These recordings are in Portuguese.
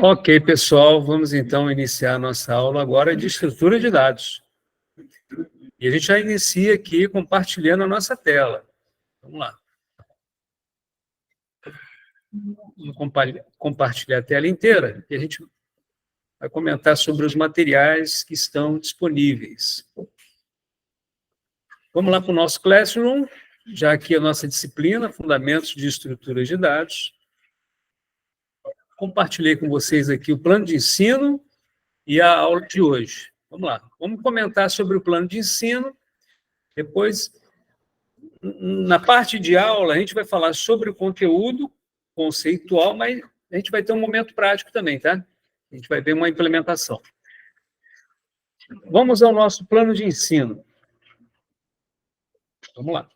Ok, pessoal, vamos então iniciar a nossa aula agora de estrutura de dados. E a gente já inicia aqui compartilhando a nossa tela. Vamos lá. Vamos compartilhar a tela inteira e a gente vai comentar sobre os materiais que estão disponíveis. Vamos lá para o nosso Classroom, já aqui a nossa disciplina, Fundamentos de Estruturas de Dados. Compartilhei com vocês aqui o plano de ensino e a aula de hoje. Vamos lá, vamos comentar sobre o plano de ensino. Depois, na parte de aula, a gente vai falar sobre o conteúdo conceitual, mas a gente vai ter um momento prático também, tá? A gente vai ver uma implementação. Vamos ao nosso plano de ensino. Vamos lá.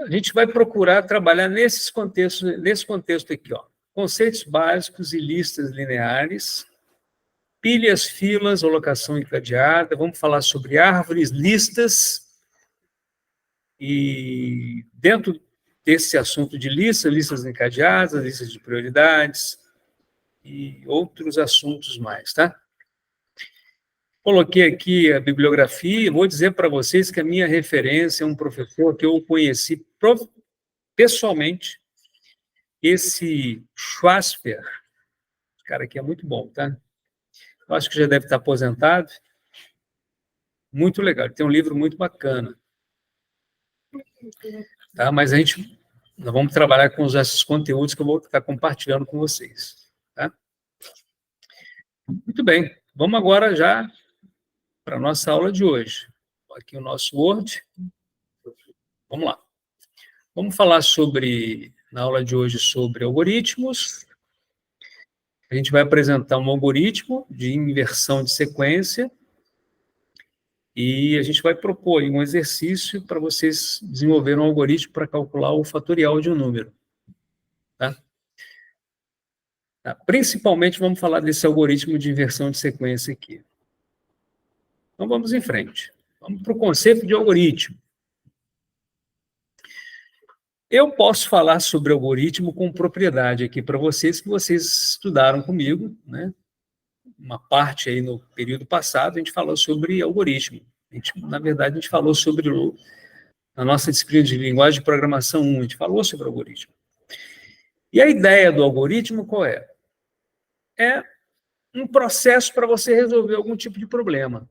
A gente vai procurar trabalhar nesse contexto aqui, ó. Conceitos básicos e listas lineares, pilhas, filas, alocação encadeada, vamos falar sobre árvores, listas, e dentro desse assunto de listas encadeadas, listas de prioridades e outros assuntos mais, tá? Coloquei aqui a bibliografia, vou dizer para vocês que a minha referência é um professor que eu conheci pessoalmente, esse Schwarzer, esse cara aqui é muito bom, tá? Eu acho que já deve estar aposentado, muito legal, ele tem um livro muito bacana, tá? Mas nós vamos trabalhar com esses conteúdos que eu vou estar compartilhando com vocês, tá? Muito bem, vamos agora já para a nossa aula de hoje. Aqui o nosso Word. Vamos lá. Vamos falar na aula de hoje, sobre algoritmos. A gente vai apresentar um algoritmo de inversão de sequência e a gente vai propor um exercício para vocês desenvolverem um algoritmo para calcular o fatorial de um número. Tá? Principalmente, vamos falar desse algoritmo de inversão de sequência aqui. Então, vamos em frente. Vamos para o conceito de algoritmo. Eu posso falar sobre algoritmo com propriedade aqui para vocês, que vocês estudaram comigo, né? Uma parte aí no período passado, a gente falou sobre algoritmo. Na verdade, a gente falou sobre, na nossa disciplina de linguagem de programação 1, a gente falou sobre algoritmo. E a ideia do algoritmo qual é? É um processo para você resolver algum tipo de problema.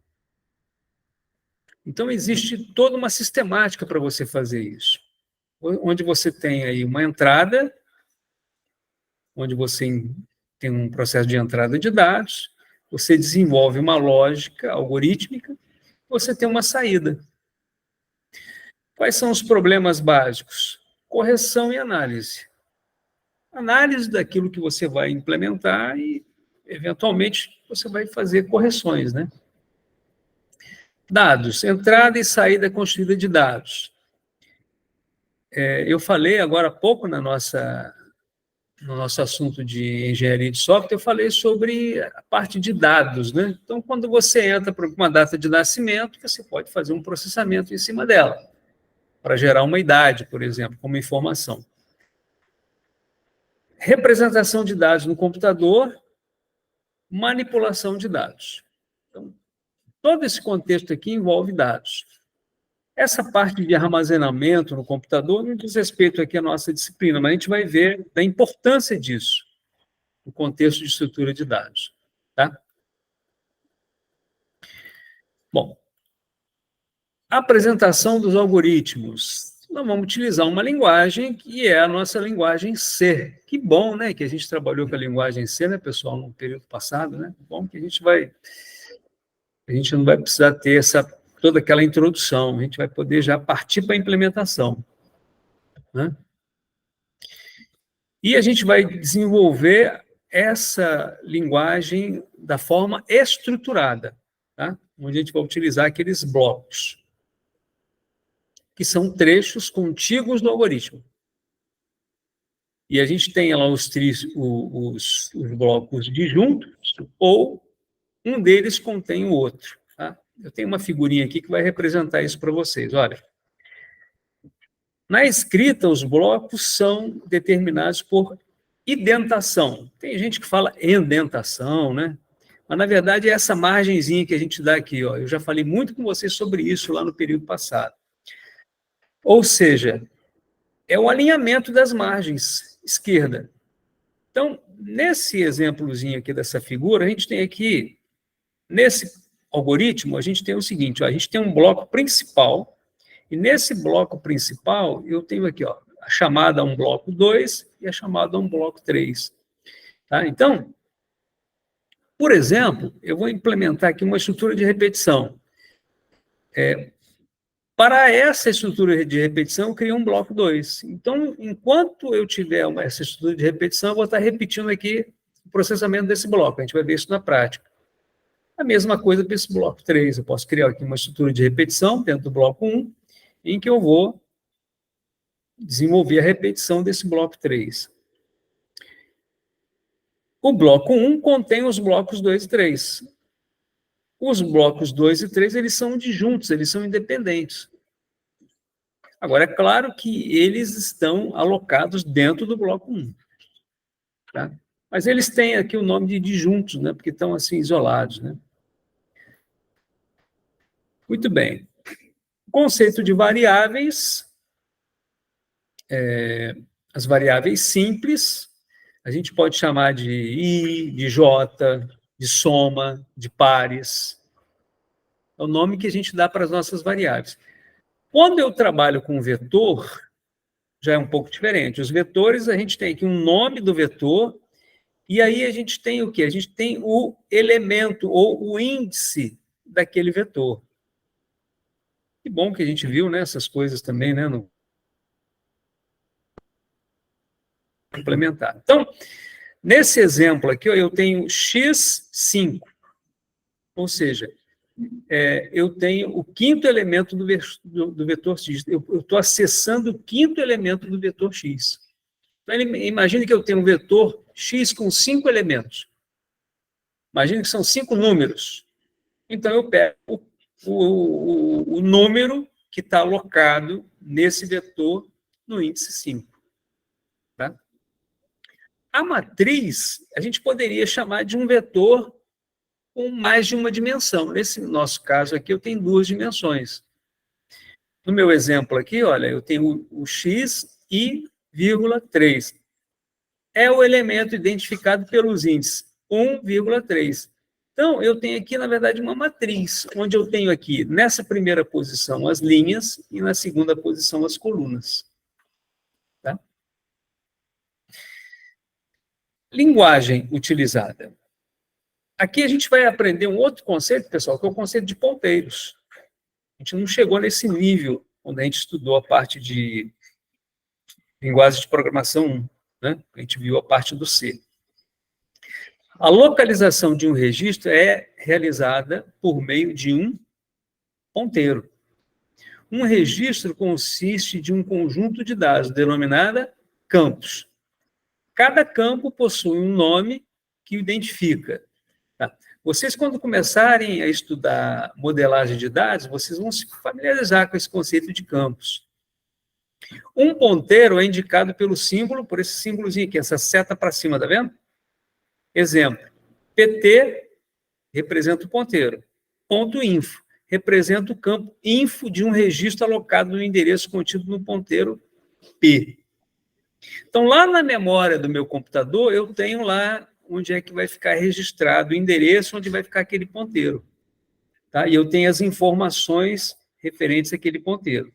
Então, existe toda uma sistemática para você fazer isso. Onde você tem aí uma entrada, onde você tem um processo de entrada de dados, você desenvolve uma lógica algorítmica, você tem uma saída. Quais são os problemas básicos? Correção e análise. Análise daquilo que você vai implementar e, eventualmente, você vai fazer correções, né? Dados, entrada e saída construída de dados. Eu falei agora há pouco no nosso assunto de engenharia de software, eu falei sobre a parte de dados, né? Então, quando você entra para uma data de nascimento, você pode fazer um processamento em cima dela, para gerar uma idade, por exemplo, como informação. Representação de dados no computador, manipulação de dados. Então, todo esse contexto aqui envolve dados. Essa parte de armazenamento no computador não diz respeito aqui à nossa disciplina, mas a gente vai ver da importância disso no contexto de estrutura de dados. Tá? Bom, a apresentação dos algoritmos. Nós vamos utilizar uma linguagem que é a nossa linguagem C. Que bom, né, que a gente trabalhou com a linguagem C, né, pessoal, no período passado, né? Bom que a gente não vai precisar ter toda aquela introdução, a gente vai poder já partir para a implementação, né? E a gente vai desenvolver essa linguagem da forma estruturada, tá? Onde a gente vai utilizar aqueles blocos, que são trechos contíguos do algoritmo. E a gente tem lá os blocos disjuntos, ou um deles contém o outro. Tá? Eu tenho uma figurinha aqui que vai representar isso para vocês. Olha, Na escrita, os blocos são determinados por identação. Tem gente que fala endentação, né? Mas, na verdade, é essa margenzinha que a gente dá aqui. Ó. Eu já falei muito com vocês sobre isso lá no período passado. Ou seja, é o alinhamento das margens esquerda. Então, nesse exemplozinho aqui dessa figura, a gente tem aqui, nesse algoritmo, a gente tem o seguinte, ó, a gente tem um bloco principal, e nesse bloco principal, eu tenho aqui ó, a chamada a um bloco 2 e a chamada a um bloco 3. Tá? Então, por exemplo, eu vou implementar aqui uma estrutura de repetição. Para essa estrutura de repetição, eu criei um bloco 2. Então, enquanto eu tiver essa estrutura de repetição, eu vou estar repetindo aqui o processamento desse bloco. A gente vai ver isso na prática. A mesma coisa para esse bloco 3. Eu posso criar aqui uma estrutura de repetição dentro do bloco 1, em que eu vou desenvolver a repetição desse bloco 3. O bloco 1 contém os blocos 2 e 3. Os blocos 2 e 3, eles são disjuntos, eles são independentes. Agora, é claro que eles estão alocados dentro do bloco 1. Tá? Mas eles têm aqui o nome de disjuntos, né? Porque estão assim isolados. Né? Muito bem. O conceito de variáveis, as variáveis simples, a gente pode chamar de I, de J, de soma, de pares. É o nome que a gente dá para as nossas variáveis. Quando eu trabalho com vetor, já é um pouco diferente. Os vetores, a gente tem aqui um nome do vetor, e aí a gente tem o quê? A gente tem o elemento ou o índice daquele vetor. Que bom que a gente viu, né, essas coisas também, né, no implementar. Então, nesse exemplo aqui, ó, eu tenho x5, ou seja, eu tenho o quinto elemento do vetor x. Eu estou acessando o quinto elemento do vetor x. Então, imagine que eu tenho um vetor x com 5 elementos. Imagine que são 5 números. Então, eu pego o número que está alocado nesse vetor no índice 5. Tá? A matriz, a gente poderia chamar de um vetor com mais de uma dimensão. Nesse nosso caso aqui, eu tenho 2 dimensões. No meu exemplo aqui, olha, eu tenho o x e vírgula 3. É o elemento identificado pelos índices 1,3. Então, eu tenho aqui, na verdade, uma matriz, onde eu tenho aqui, nessa primeira posição, as linhas e na segunda posição, as colunas. Tá? Linguagem utilizada. Aqui a gente vai aprender um outro conceito, pessoal, que é o conceito de ponteiros. A gente não chegou nesse nível quando a gente estudou a parte de linguagem de programação 1, né? A gente viu a parte do C. A localização de um registro é realizada por meio de um ponteiro. Um registro consiste de um conjunto de dados denominado campos. Cada campo possui um nome que o identifica. Tá? Vocês, quando começarem a estudar modelagem de dados, vocês vão se familiarizar com esse conceito de campos. Um ponteiro é indicado pelo símbolo, por esse símbolozinho aqui, essa seta para cima, tá vendo? Exemplo, PT representa o ponteiro. Ponto info representa o campo info de um registro alocado no endereço contido no ponteiro P. Então, lá na memória do meu computador, eu tenho lá onde é que vai ficar registrado o endereço onde vai ficar aquele ponteiro. Tá? E eu tenho as informações referentes àquele ponteiro.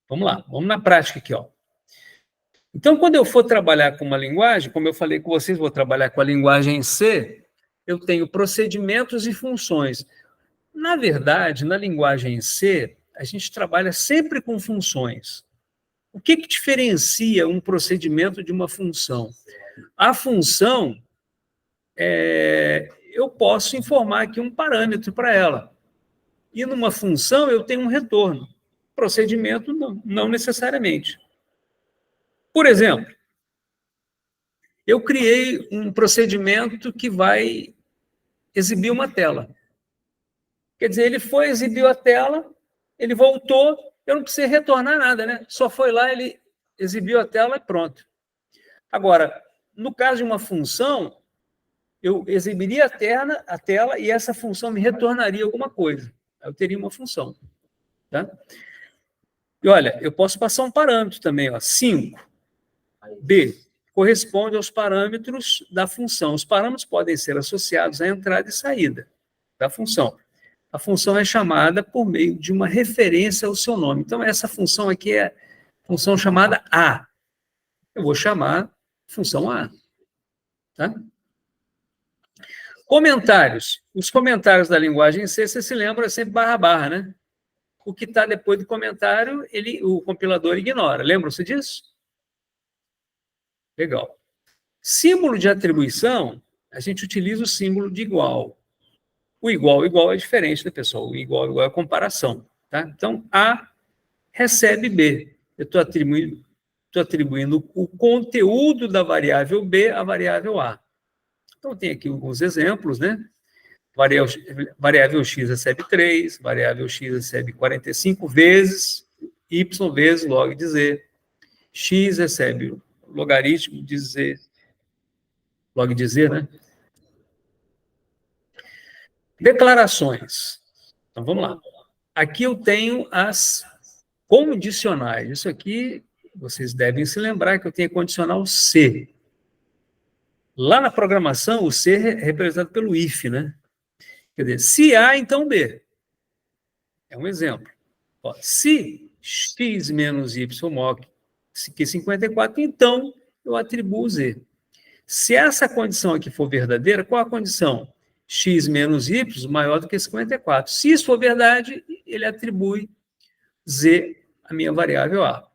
Vamos lá, vamos na prática aqui, ó. Então, quando eu for trabalhar com uma linguagem, como eu falei com vocês, vou trabalhar com a linguagem C, eu tenho procedimentos e funções. Na verdade, na linguagem C, a gente trabalha sempre com funções. O que diferencia um procedimento de uma função? A função, eu posso informar aqui um parâmetro para ela. E numa função, eu tenho um retorno. Procedimento, não necessariamente. Por exemplo, eu criei um procedimento que vai exibir uma tela. Quer dizer, ele foi exibir a tela, ele voltou, eu não precisei retornar nada, né? Só foi lá, ele exibiu a tela e pronto. Agora, no caso de uma função, eu exibiria a tela e essa função me retornaria alguma coisa. Eu teria uma função. Tá? E olha, eu posso passar um parâmetro também, ó, 5. B corresponde aos parâmetros da função. Os parâmetros podem ser associados à entrada e saída da função. A função é chamada por meio de uma referência ao seu nome. Então, essa função aqui é a função chamada A. Eu vou chamar função A. Tá? Comentários. Os comentários da linguagem C, você se lembra, é sempre barra, né? O que está depois do comentário, o compilador ignora. Lembram-se disso? Legal. Símbolo de atribuição, a gente utiliza o símbolo de igual. O igual é diferente, né, pessoal? O igual é a comparação. Tá? Então, A recebe B. Eu estou atribuindo o conteúdo da variável B à variável A. Então, tem aqui alguns exemplos, né? Variável x recebe 3, variável x recebe 45 vezes, y vezes log de z. X recebe o logaritmo de z, log de z, né? Declarações. Então, vamos lá. Aqui eu tenho as condicionais. Isso aqui, vocês devem se lembrar que eu tenho a condicional C. Lá na programação, o C é representado pelo if, né? Quer dizer, se A, então B. É um exemplo. Ó, se x menos y maior que 54, então eu atribuo z. Se essa condição aqui for verdadeira, qual a condição? X menos y maior do que 54. Se isso for verdade, ele atribui z à minha variável A.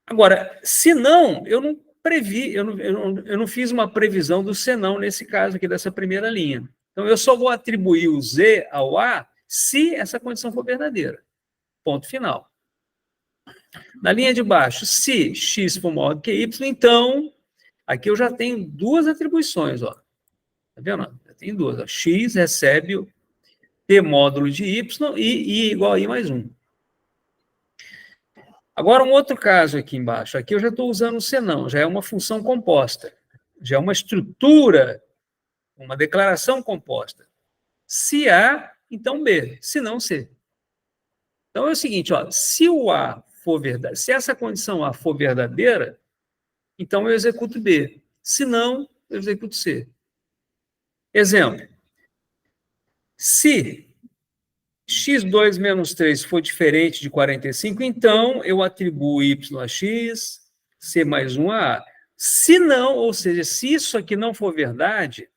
Agora, se não, eu não previ, eu não fiz uma previsão do senão nesse caso aqui, dessa primeira linha. Então, eu só vou atribuir o z ao A se essa condição for verdadeira. Ponto final. Na linha de baixo, se x for maior do que y, então, aqui eu já tenho duas atribuições, ó. Tá vendo? Eu tenho duas. Ó. X recebe o t módulo de y e igual a i mais 1. Agora, um outro caso aqui embaixo. Aqui eu já estou usando o senão, já é uma função composta. Já é uma estrutura, uma declaração composta. Se A, então B. Se não, C. Então é o seguinte, ó, se o A for verdade, se essa condição A for verdadeira, então eu executo B. Se não, eu executo C. Exemplo. Se x2 menos 3 for diferente de 45, então eu atribuo y a x, c mais 1 a a. Se não, ou seja, se isso aqui não for verdade,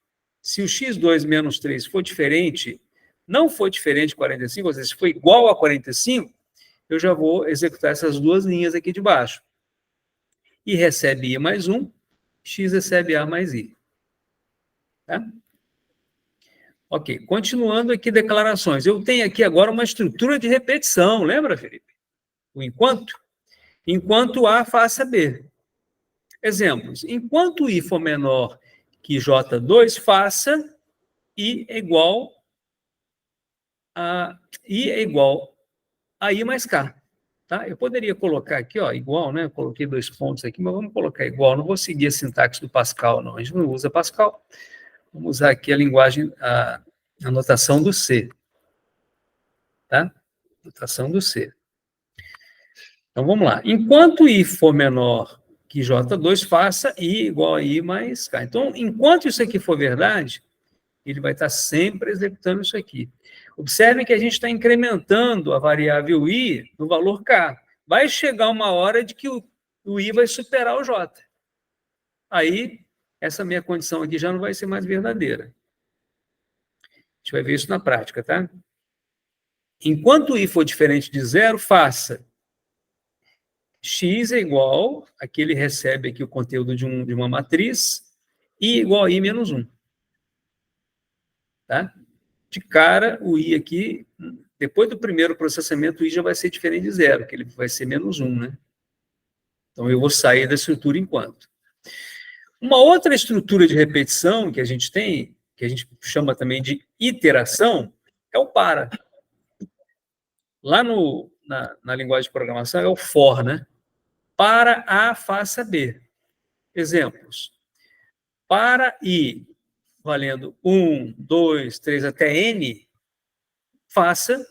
se o x2 menos 3 for diferente, não for diferente de 45, ou seja, se for igual a 45, eu já vou executar essas duas linhas aqui de baixo. I recebe i mais 1, x recebe a mais i. Tá? Ok, continuando aqui declarações. Eu tenho aqui agora uma estrutura de repetição, lembra, Felipe? O enquanto. Enquanto A faça B. Exemplos. Enquanto I for menor que J2, faça I é igual a I mais K. Tá? Eu poderia colocar aqui, ó, igual, né? Eu coloquei 2 pontos aqui, mas vamos colocar igual. Não vou seguir a sintaxe do Pascal, não. A gente não usa Pascal. Vamos usar aqui a linguagem, a notação do C. Tá? Notação do C. Então, vamos lá. Enquanto I for menor que J2, faça I igual a I mais K. Então, enquanto isso aqui for verdade, ele vai estar sempre executando isso aqui. Observe que a gente está incrementando a variável I no valor K. Vai chegar uma hora de que o I vai superar o J. Aí, essa minha condição aqui já não vai ser mais verdadeira. A gente vai ver isso na prática, tá? Enquanto I for diferente de 0, faça x é igual, aqui ele recebe aqui o conteúdo de uma matriz, I igual a I menos 1. Tá? De cara, o I aqui, depois do primeiro processamento, o I já vai ser diferente de 0, que ele vai ser menos 1, né? Então, eu vou sair da estrutura enquanto. Uma outra estrutura de repetição que a gente tem, que a gente chama também de iteração, é o para. Lá na linguagem de programação é o for, né? Para A, faça B. Exemplos. Para I, valendo 1, 2, 3 até N, faça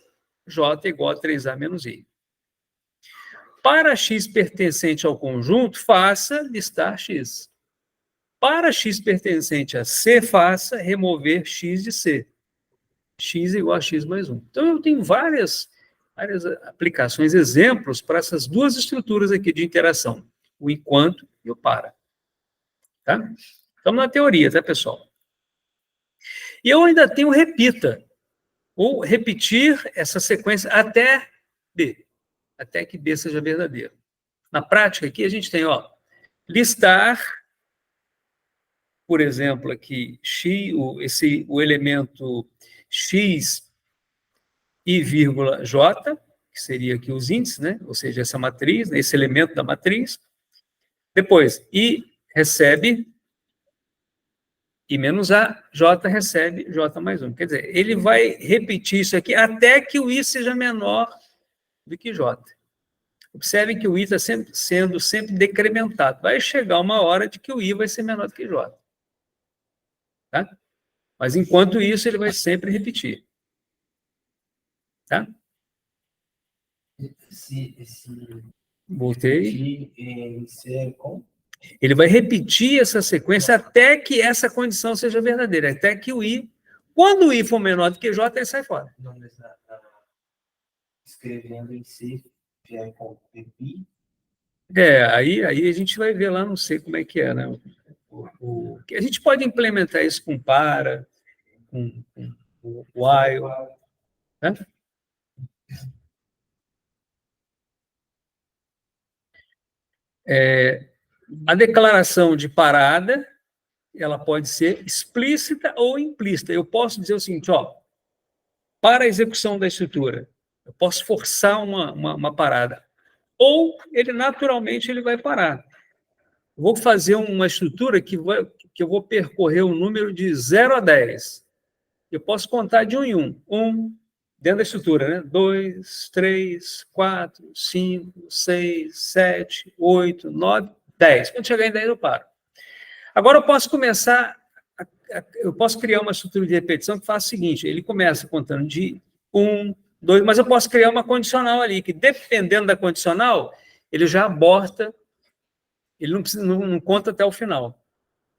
J igual a 3A menos I. Para X pertencente ao conjunto, faça listar X. Para X pertencente a C, faça remover X de C. X igual a X mais 1. Então, eu tenho várias aplicações, exemplos para essas duas estruturas aqui de interação. O enquanto e o para. Tá? Estamos na teoria, tá, pessoal? E eu ainda tenho repita, ou repetir essa sequência até B, até que B seja verdadeiro. Na prática, aqui a gente tem, ó, listar, por exemplo, aqui, o elemento X e vírgula J, que seria aqui os índices, né? Ou seja, essa matriz, né? Esse elemento da matriz. Depois, I recebe I menos A, J recebe J mais 1. Quer dizer, ele vai repetir isso aqui até que o I seja menor do que J. Observem que o I está sendo sempre decrementado. Vai chegar uma hora de que o I vai ser menor do que J. Tá? Mas, enquanto isso, ele vai sempre repetir. Tá? Voltei. Ele vai repetir essa sequência até que essa condição seja verdadeira, até que o I, quando o I for menor do que J, ele sai fora. Escrevendo em C, já com I. Aí a gente vai ver lá, não sei como é que é, né? A gente pode implementar isso com para, com while, né? A declaração de parada, ela pode ser explícita ou implícita. Eu posso dizer o seguinte, ó, para a execução da estrutura, eu posso forçar uma parada. Ou ele naturalmente ele vai parar. Eu vou fazer uma estrutura que eu vou percorrer um número de 0 a 10. Eu posso contar de 1 em 1. 1, dentro da estrutura, né? 2, 3, 4, 5, 6, 7, 8, 9, 10. Quando chegar em 10, eu paro. Agora eu posso começar, eu posso criar uma estrutura de repetição que faz o seguinte, ele começa contando de 1, 2, mas eu posso criar uma condicional ali, que dependendo da condicional, ele já aborta, ele não conta até o final.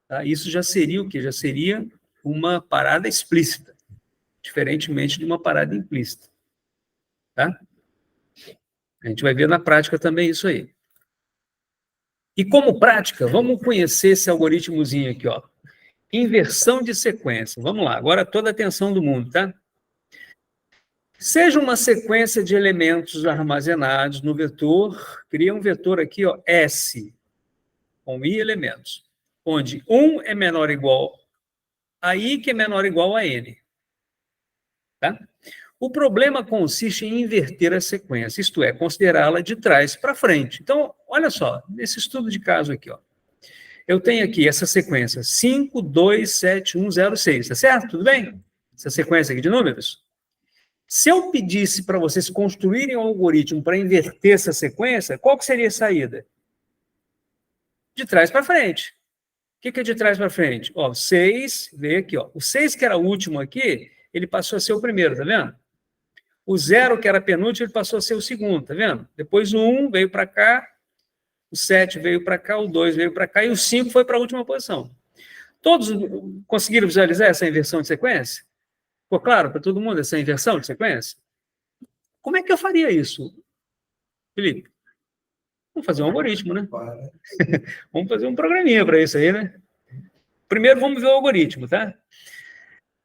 Tá? Isso já seria o quê? Já seria uma parada explícita, diferentemente de uma parada implícita. Tá? A gente vai ver na prática também isso aí. E como prática, vamos conhecer esse algoritmozinho aqui, ó. Inversão de sequência. Vamos lá, agora toda a atenção do mundo, tá? Seja uma sequência de elementos armazenados no vetor, cria um vetor aqui, ó, S, com I elementos, onde 1 é menor ou igual a I, que é menor ou igual a N. Tá? O problema consiste em inverter a sequência, isto é, considerá-la de trás para frente. Então, olha só, nesse estudo de caso aqui, ó, eu tenho aqui essa sequência 5, 2, 7, 1, 0, 6, tá certo? Tudo bem? Essa sequência aqui de números. Se eu pedisse para vocês construírem um algoritmo para inverter essa sequência, qual que seria a saída? De trás para frente. O que é de trás para frente? Ó, 6, veio aqui, ó. O 6, que era o último aqui, ele passou a ser o primeiro, tá vendo? O 0, que era penúltimo, ele passou a ser o segundo, tá vendo? Depois o 1 veio para cá, o 7 veio para cá, o 2 veio para cá e o 5 foi para a última posição. Todos conseguiram visualizar essa inversão de sequência? Ficou claro para todo mundo essa inversão de sequência? Como é que eu faria isso, Felipe? Vamos fazer um algoritmo, né? Vamos fazer um programinha para isso aí, né? Primeiro vamos ver o algoritmo, tá?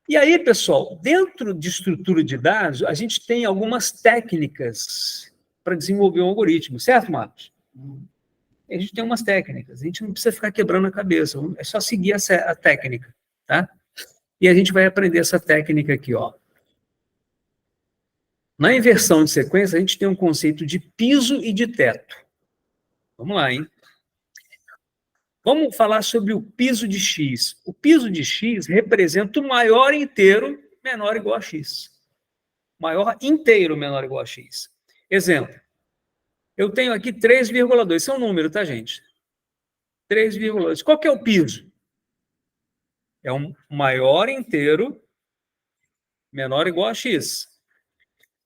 E aí, pessoal, dentro de estrutura de dados, a gente tem algumas técnicas para desenvolver um algoritmo, certo, Marcos? A gente tem umas técnicas, a gente não precisa ficar quebrando a cabeça, é só seguir a técnica, tá? E a gente vai aprender essa técnica aqui, ó. Na inversão de sequência, a gente tem um conceito de piso e de teto. Vamos lá, hein? Vamos falar sobre o piso de X. O piso de X representa o maior inteiro menor ou igual a X. maior inteiro menor ou igual a x. Exemplo, eu tenho aqui 3,2, isso é um número, tá, gente? 3,2. Qual que é o piso? É um maior inteiro menor ou igual a x.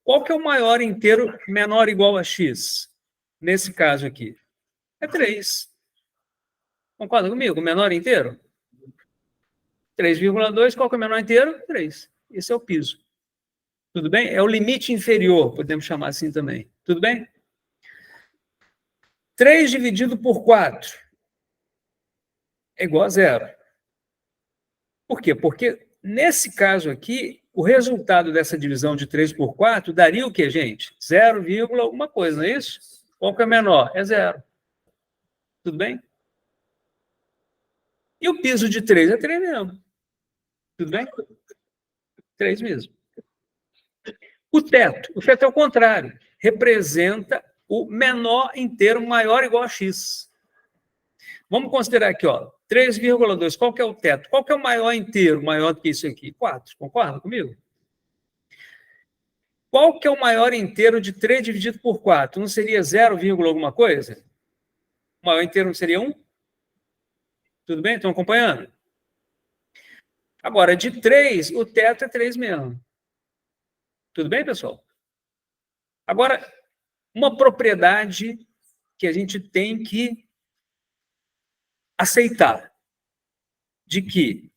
Qual que é o maior inteiro menor ou igual a x? Nesse caso aqui. É 3. Concorda comigo? O menor inteiro? 3,2. Qual que é o menor inteiro? 3. Esse é o piso. Tudo bem? É o limite inferior, podemos chamar assim também. Tudo bem? 3 dividido por 4 é igual a 0. Por quê? Porque, nesse caso aqui, o resultado dessa divisão de 3 por 4 daria o quê, gente? 0, alguma coisa, não é isso? Qual que é menor? É 0. Tudo bem? E o piso de 3 é 3 mesmo. Tudo bem? 3 mesmo. O teto é o contrário. Representa o menor inteiro maior ou igual a x. Vamos considerar aqui, ó, 3,2. Qual que é o teto? Qual que é o maior inteiro maior do que isso aqui? 4. Concorda comigo? Qual que é o maior inteiro de 3 dividido por 4? Não seria 0, alguma coisa? O maior inteiro não seria 1? Tudo bem? Estão acompanhando? Agora, de 3, o teto é 3 mesmo. Tudo bem, pessoal? Agora, uma propriedade que a gente tem que aceitar, de que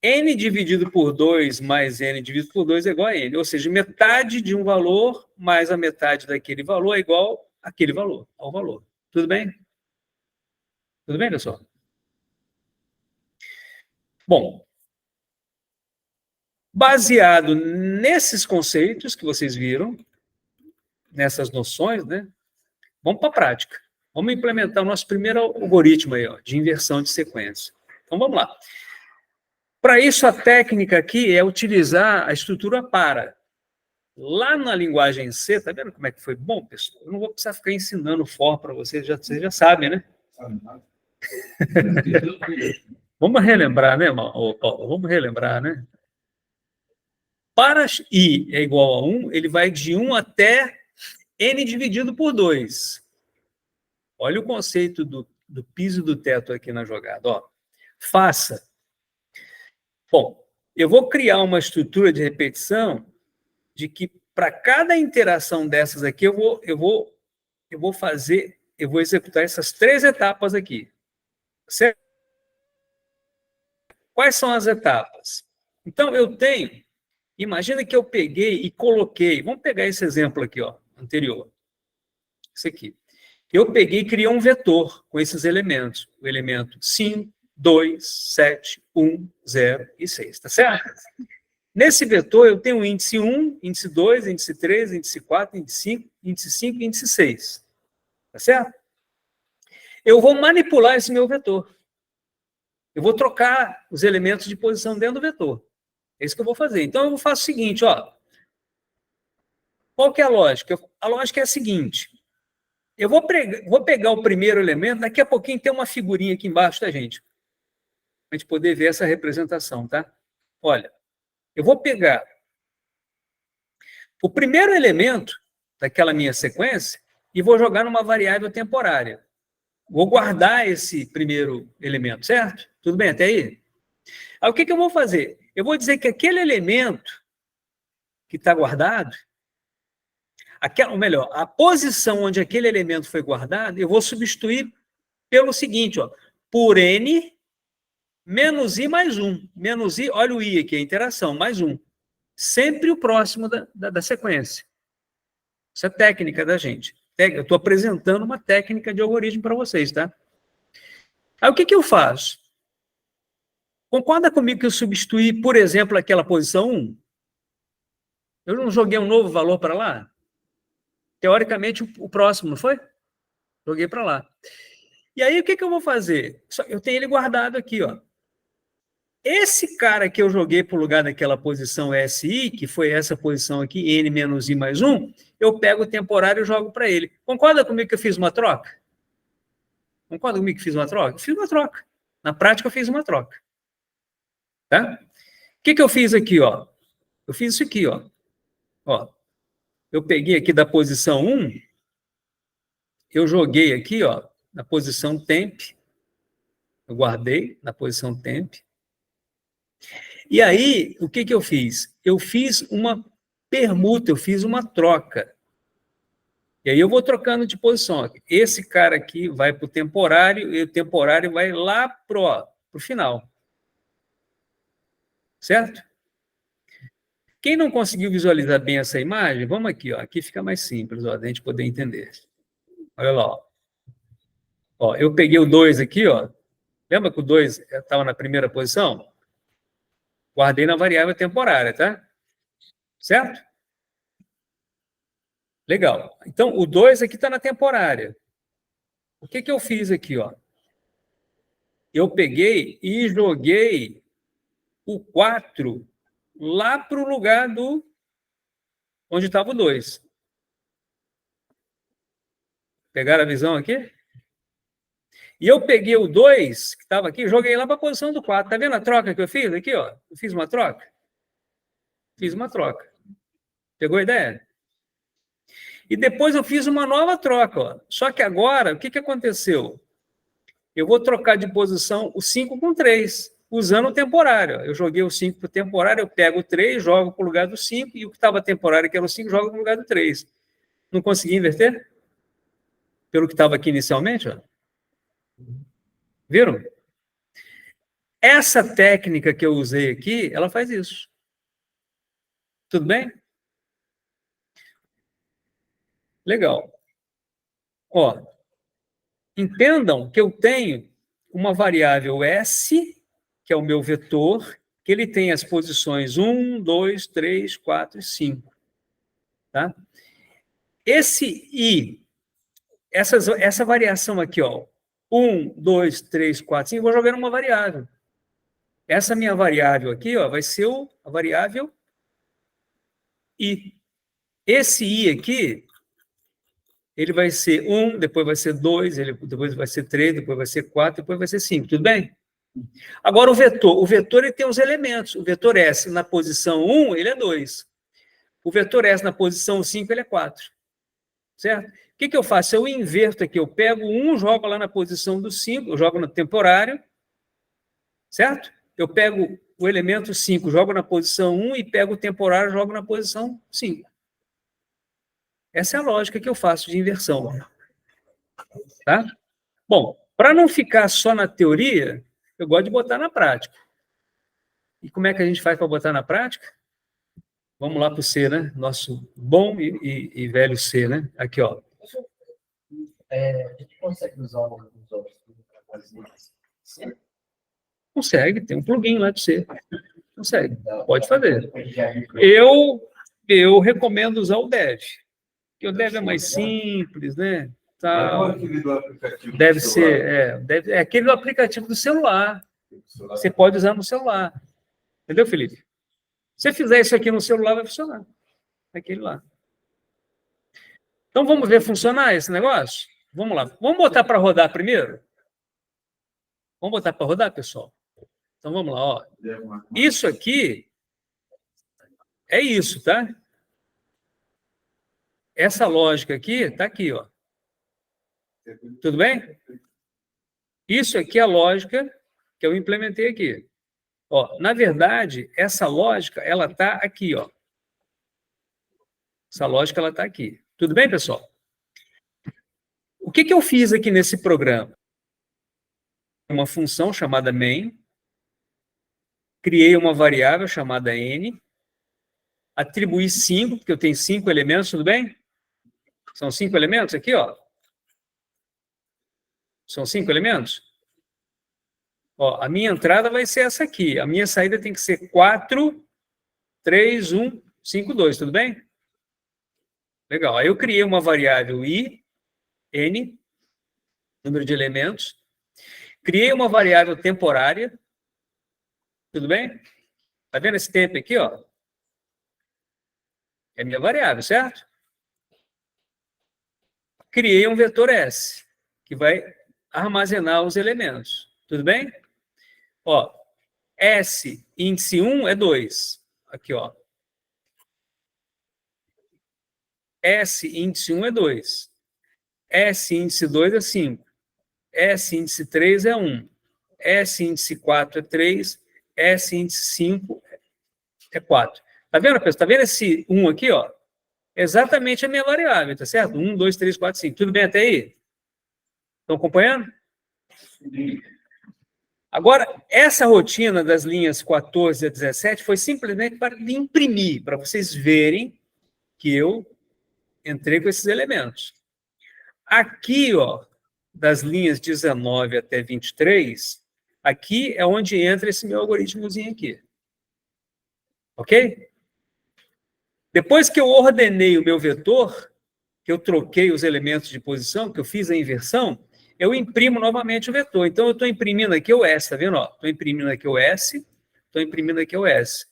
n dividido por 2 mais n dividido por 2 é igual a n. Ou seja, metade de um valor mais a metade daquele valor é igual àquele valor, ao valor. Tudo bem? Tudo bem, pessoal? Bom, baseado nesses conceitos que vocês viram, nessas noções, né? Vamos para a prática. Vamos implementar o nosso primeiro algoritmo aí, ó, de inversão de sequência. Então, vamos lá. Para isso, a técnica aqui é utilizar a estrutura para. Lá na linguagem C, tá vendo como é que foi bom, pessoal? Eu não vou precisar ficar ensinando for para vocês já sabem, né? Vamos relembrar, né, Paulo? Vamos relembrar, né? Para i é igual a 1, ele vai de 1 até n dividido por 2. Olha o conceito do piso e do teto aqui na jogada. Ó. Faça. Bom, eu vou criar uma estrutura de repetição de que para cada interação dessas aqui eu vou executar essas 3 etapas aqui. Certo? Quais são as etapas? Então, imagina que eu peguei e coloquei, vamos pegar esse exemplo aqui, ó, anterior. Esse aqui. Eu peguei e criei um vetor com esses elementos. O elemento 5, 2, 7, 1, 0 e 6, tá certo? Nesse vetor eu tenho o índice 1, índice 2, índice 3, índice 4, índice 5 e índice 6. Tá certo? Eu vou manipular esse meu vetor. Eu vou trocar os elementos de posição dentro do vetor. É isso que eu vou fazer. Então, eu faço o seguinte, ó. Qual que é a lógica? A lógica é a seguinte. Eu vou pegar o primeiro elemento, daqui a pouquinho tem uma figurinha aqui embaixo, tá, gente? Para a gente poder ver essa representação, tá? Olha, eu vou pegar o primeiro elemento daquela minha sequência e vou jogar numa variável temporária. Vou guardar esse primeiro elemento, certo? Tudo bem até aí? Aí o que eu vou fazer? Eu vou dizer que aquele elemento que está guardado, ou melhor, a posição onde aquele elemento foi guardado, eu vou substituir pelo seguinte, ó, por n menos i mais 1. Menos i, olha o i aqui, a interação, mais 1. Sempre o próximo da sequência. Isso é técnica da gente. Eu estou apresentando uma técnica de algoritmo para vocês, tá? Aí o que eu faço? Concorda comigo que eu substituí, por exemplo, aquela posição 1? Eu não joguei um novo valor para lá? Teoricamente, o próximo, não foi? Joguei para lá. E aí, o que eu vou fazer? Eu tenho ele guardado aqui, ó. Esse cara que eu joguei para o lugar daquela posição SI, que foi essa posição aqui, N menos I mais 1, eu pego o temporário e jogo para ele. Concorda comigo que eu fiz uma troca? Concorda comigo que fiz uma troca? Eu fiz uma troca. Na prática, eu fiz uma troca. Tá? O que eu fiz aqui, ó? Eu fiz isso aqui, ó. Ó, eu peguei aqui da posição 1, eu joguei aqui, ó, na posição temp, eu guardei na posição temp. E aí, o que eu fiz? Eu fiz uma permuta, eu fiz uma troca. E aí eu vou trocando de posição. Esse cara aqui vai para o temporário e o temporário vai lá para o final. Certo? Quem não conseguiu visualizar bem essa imagem, vamos aqui, ó. Aqui fica mais simples, ó, da gente poder entender. Olha lá, ó. Ó, eu peguei o 2 aqui, ó. Lembra que o 2 estava na primeira posição? Guardei na variável temporária, tá? Certo? Legal. Então, o 2 aqui está na temporária. O que eu fiz aqui, ó? Eu peguei e joguei o 4 lá para o lugar do onde estava o 2. Pegaram a visão aqui? E eu peguei o 2, que estava aqui, joguei lá para a posição do 4. Tá vendo a troca que eu fiz aqui, ó? Eu fiz uma troca? Fiz uma troca. Pegou a ideia? E depois eu fiz uma nova troca, ó. Só que agora, o que aconteceu? Eu vou trocar de posição o 5 com 3, usando o temporário. Eu joguei o 5 para o temporário, eu pego o 3, jogo para o lugar do 5, e o que estava temporário, que era o 5, jogo para o lugar do 3. Não consegui inverter? Pelo que estava aqui inicialmente, ó. Viram? Essa técnica que eu usei aqui, ela faz isso. Tudo bem? Legal. Ó, entendam que eu tenho uma variável S, que é o meu vetor, que ele tem as posições 1, 2, 3, 4 e 5. Tá? Esse I, essa variação aqui, ó, 1, 2, 3, 4, 5, eu vou jogar numa variável. Essa minha variável aqui, ó, vai ser a variável I. Esse I aqui, ele vai ser 1, depois vai ser 2, depois vai ser 3, depois vai ser 4, depois vai ser 5, tudo bem? Agora o vetor ele tem os elementos. O vetor S na posição 1, ele é 2. O vetor S na posição 5, ele é 4. Certo? O que eu faço? Eu inverto aqui, eu pego 1, jogo lá na posição do 5, eu jogo no temporário, certo? Eu pego o elemento 5, jogo na posição 1 e pego o temporário, jogo na posição 5. Essa é a lógica que eu faço de inversão. Tá? Bom, para não ficar só na teoria, eu gosto de botar na prática. E como é que a gente faz para botar na prática? Vamos lá para o C, né? Nosso bom e velho C, né? Aqui, ó. A gente consegue usar os outros para fazer isso? Consegue, tem um plugin lá de C. Consegue, pode fazer. Eu recomendo usar o Dev, porque o Dev é mais simples, né? Tá. Deve ser, é aquele do aplicativo do celular. Você pode usar no celular. Entendeu, Felipe? Se você fizer isso aqui no celular, vai funcionar. Aquele lá. Então, vamos ver funcionar esse negócio? Vamos lá. Vamos botar para rodar primeiro? Vamos botar para rodar, pessoal? Então, vamos lá. Ó. Isso aqui é isso, tá? Essa lógica aqui está aqui, ó. Tudo bem? Isso aqui é a lógica que eu implementei aqui. Ó, na verdade, essa lógica, ela está aqui, ó. Essa lógica, ela está aqui. Tudo bem, pessoal? O que eu fiz aqui nesse programa? Uma função chamada main, criei uma variável chamada n, atribuí 5, porque eu tenho 5 elementos, tudo bem? São 5 elementos aqui, ó. São 5 elementos? Ó, a minha entrada vai ser essa aqui. A minha saída tem que ser 4, 3, 1, 5, 2, tudo bem? Legal. Aí eu criei uma variável i, n, número de elementos. Criei uma variável temporária. Tudo bem? Tá vendo esse tempo aqui, ó? É minha variável, certo? Criei um vetor S, que vai armazenar os elementos. Tudo bem? Ó, S, índice 1 é 2. Aqui, ó. S índice 1 é 2. S índice 2 é 5. S índice 3 é 1. S índice 4 é 3. S índice 5 é 4. Tá vendo, pessoal? Tá vendo esse 1 aqui, ó? Exatamente a minha variável, tá certo? 1, 2, 3, 4, 5. Tudo bem até aí? Estão acompanhando? Agora, essa rotina das linhas 14 a 17 foi simplesmente para imprimir, para vocês verem que eu entrei com esses elementos. Aqui, ó, das linhas 19 até 23, aqui é onde entra esse meu algoritmozinho aqui. Ok? Depois que eu ordenei o meu vetor, que eu troquei os elementos de posição, que eu fiz a inversão, eu imprimo novamente o vetor. Então, eu estou imprimindo aqui o S, tá vendo? Estou imprimindo aqui o S, estou imprimindo aqui o S.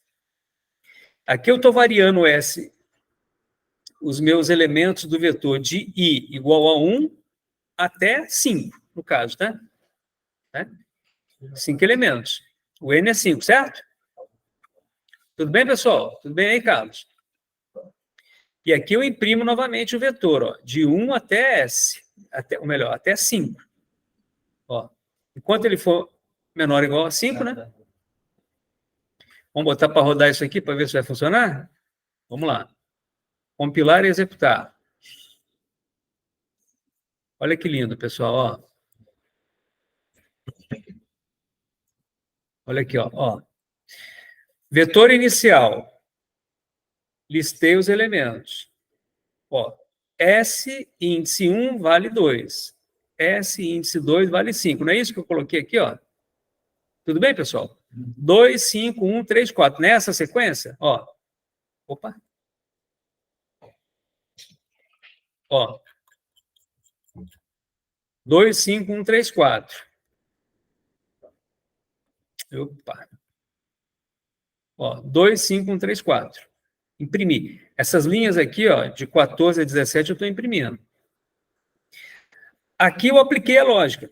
Aqui eu estou variando o S, os meus elementos do vetor de I igual a 1 até 5, no caso, tá? 5 elementos. O N é 5, certo? Tudo bem, pessoal? Tudo bem aí, Carlos? E aqui eu imprimo novamente o vetor, ó, de 1 até S, ou melhor, até 5. Ó, enquanto ele for menor ou igual a 5, né? Vamos botar para rodar isso aqui para ver se vai funcionar? Vamos lá. Compilar e executar. Olha que lindo, pessoal, ó. Olha aqui, ó. Vetor inicial. Listei os elementos. Ó, S índice 1 vale 2. S índice 2 vale 5. Não é isso que eu coloquei aqui, ó? Tudo bem, pessoal? 2, 5, 1, 3, 4. Nessa sequência, ó. Opa. Ó. 2, 5, 1, 3, 4. Opa. Ó, 2, 5, 1, 3, 4. Imprimir. Essas linhas aqui, ó, de 14 a 17, eu estou imprimindo. Aqui eu apliquei a lógica.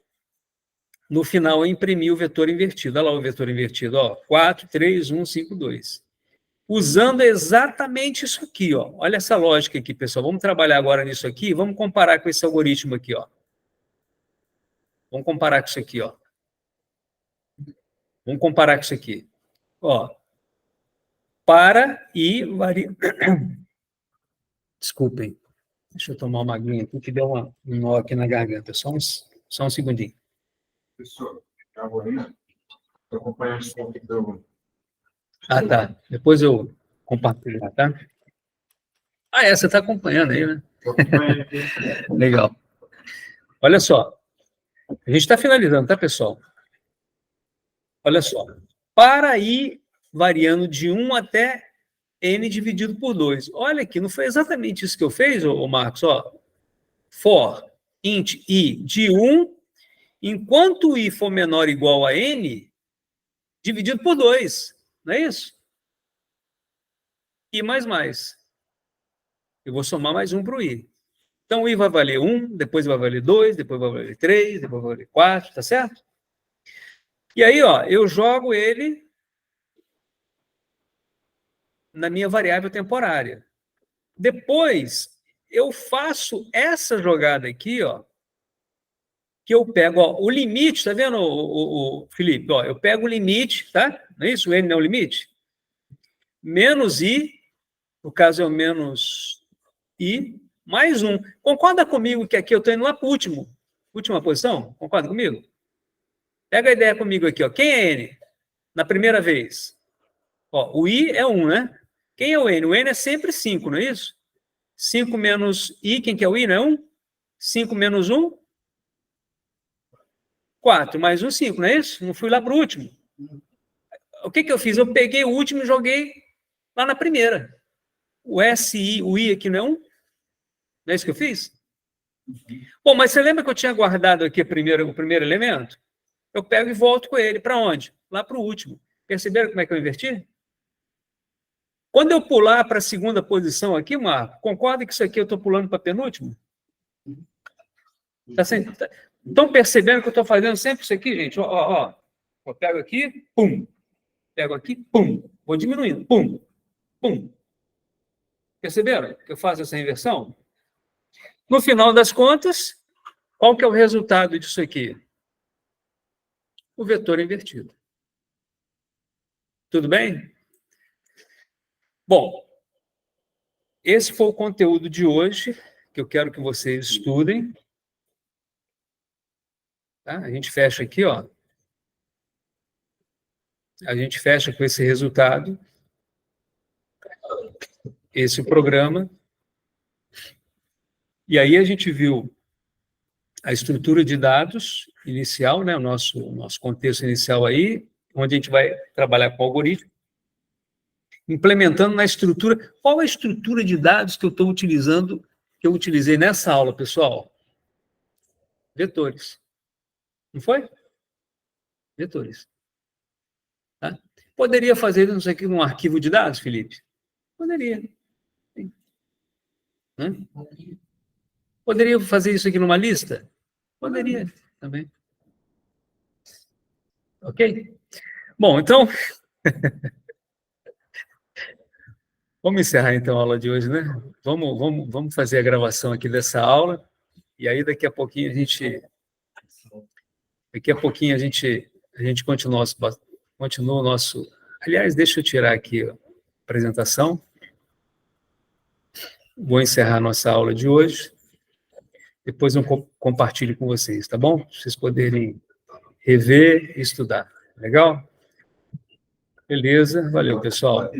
No final, eu imprimi o vetor invertido. Olha lá o vetor invertido, ó. 4, 3, 1, 5, 2. Usando exatamente isso aqui, ó. Olha essa lógica aqui, pessoal. Vamos trabalhar agora nisso aqui. Vamos comparar com esse algoritmo aqui, ó. Vamos comparar com isso aqui, ó. Vamos comparar com isso aqui. Ó. Para e varia... Desculpem. Deixa eu tomar uma aguinha aqui, que deu um nó aqui na garganta. Só um segundinho. Professor, estou acompanhando esse conteúdo. Ah, tá. Depois eu compartilho, tá? Ah, você está acompanhando aí, né? Legal. Olha só. A gente está finalizando, tá, pessoal? Olha só. Para ir variando de 1 até N dividido por 2. Olha aqui, não foi exatamente isso que eu fiz, ô Marcos? Ó. For int I de 1, enquanto o I for menor ou igual a N, dividido por 2. Não é isso? I mais. Eu vou somar mais 1 para o I. Então, o I vai valer 1, depois vai valer 2, depois vai valer 3, depois vai valer 4, tá certo? E aí, ó, eu jogo ele na minha variável temporária. Depois, eu faço essa jogada aqui, ó, que eu pego, ó, o limite, tá vendo, o Felipe? Ó, eu pego o limite, tá? Não é isso? O N não é o limite? Menos I, no caso é o menos I, mais 1. Concorda comigo que aqui eu estou indo lá para a última posição? Concorda comigo? Pega a ideia comigo aqui, ó. Quem é N? Na primeira vez. Ó, o I é 1, né? Quem é o N? O N é sempre 5, não é isso? 5 menos I, quem que é o I, não é 1? 5 menos 1? 4, mais 1, 5, não é isso? Não fui lá para o último. O que eu fiz? Eu peguei o último e joguei lá na primeira. O SI, o I aqui não é 1? Não é isso que eu fiz? Bom, mas você lembra que eu tinha guardado aqui o primeiro elemento? Eu pego e volto com ele. Para onde? Lá para o último. Perceberam como é que eu inverti? Quando eu pular para a segunda posição aqui, Marco, concorda que isso aqui eu estou pulando para a penúltima? Estão percebendo que eu estou fazendo sempre isso aqui, gente? Ó. Eu pego aqui, pum. Pego aqui, pum. Vou diminuindo, pum. Pum. Perceberam que eu faço essa inversão? No final das contas, qual que é o resultado disso aqui? O vetor invertido. Tudo bem? Bom, esse foi o conteúdo de hoje, que eu quero que vocês estudem. Tá? A gente fecha aqui, ó. A gente fecha com esse resultado, esse programa. E aí a gente viu a estrutura de dados inicial, né, o nosso contexto inicial aí, onde a gente vai trabalhar com o algoritmo, implementando na estrutura. Qual a estrutura de dados que eu estou utilizando, que eu utilizei nessa aula, pessoal? Vetores. Não foi? Vetores. Tá? Poderia fazer isso aqui num arquivo de dados, Felipe? Poderia. Hã? Poderia fazer isso aqui numa lista? Poderia também. Ok? Bom, então, vamos encerrar então a aula de hoje, né? Vamos fazer a gravação aqui dessa aula, e aí daqui a pouquinho a gente continua o nosso... Aliás, deixa eu tirar aqui a apresentação. Vou encerrar a nossa aula de hoje. Depois eu compartilho com vocês, tá bom? Para vocês poderem rever e estudar. Legal? Beleza? Valeu, pessoal.